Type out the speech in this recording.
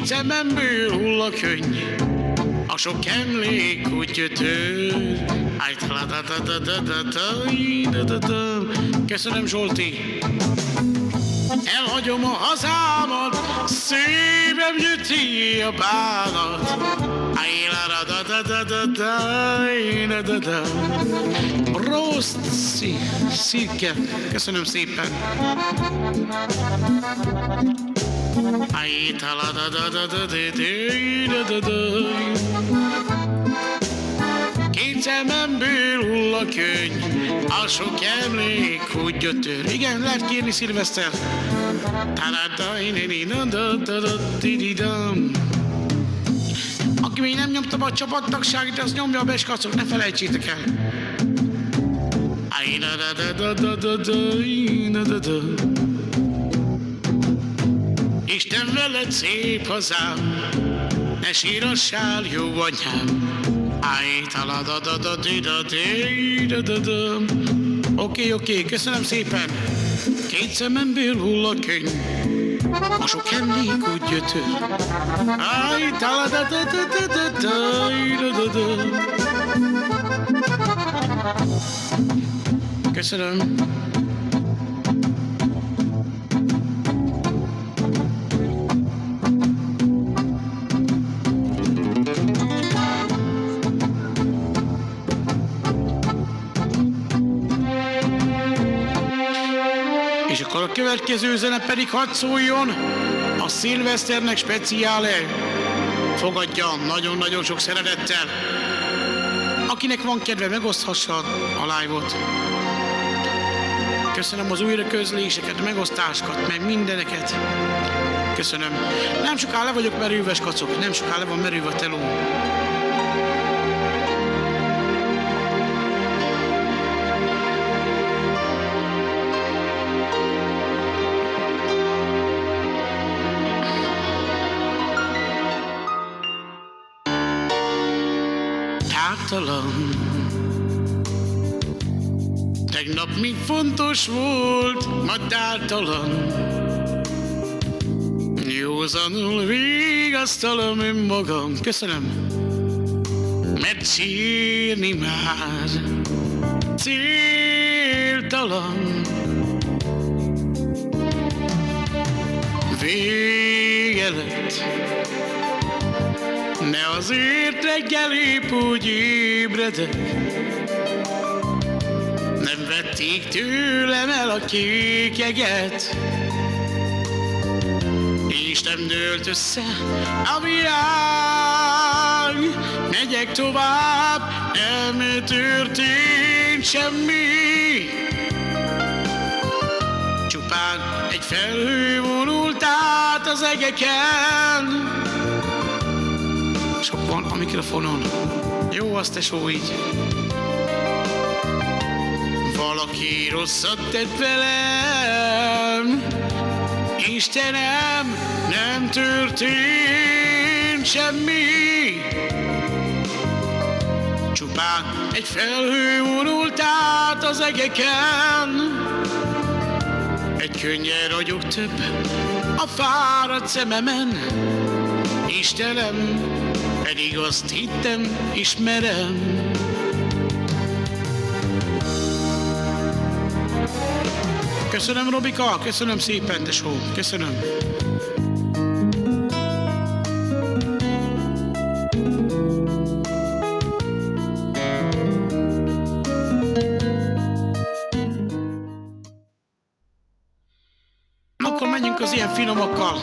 szememből hull a könny, a sok emlék úgy gyötör. Köszönöm, Zsolti. Elhagyom a hazámat, szívem gyöti a bánat. Rost szirke, köszönöm szépen. Két szememből hull a könny, a sok emlék úgy gyötör. Igen, lehet kérni, Szilveszter. Aki még nem nyomta be a csapattagságot, az nyomja be, és kacok, ne felejtsétek el. Isten veled szép hazám, ne sírassál, jó anyám. Oké, köszönöm szépen. Két szememből hull a könny, a sok emlék úgy gyötör. Köszönöm. És akkor a következő zene pedig hadd szóljon a Szilveszternek speciále. Fogadja nagyon-nagyon sok szeretettel. Akinek van kedve, megoszthassa a live-ot. Köszönöm az újraközléseket, megosztásokat, meg mindeneket. Köszönöm. Nem soká le vagyok merülve, kacok. Nem soká le van merülve a teló. Tártalan. Tegnap mi fontos volt, ma tártalan. Józanul vigasztalom önmagam. Köszönöm. Mert sírni már céltalan. Vége lett. Ne azért reggelébb úgy ébredek. Nem vették tőlem el a kék jeget, és nem dőlt össze a világ. Megyek tovább, nem történt semmi. Csupán egy felhő vonult át az egeken. Sok van a mikrofonon. Jó, azt tesó így. Valaki rosszat tett velem. Istenem, nem történt semmi. Csupán egy felhő vonult át az egeken. Egy könnyen ragyog több a fáradt szememen. Istenem, pedig azt hittem, ismerem. Köszönöm, Robika, köszönöm szépen, tesó, köszönöm. Akkor menjünk az ilyen finomakkal.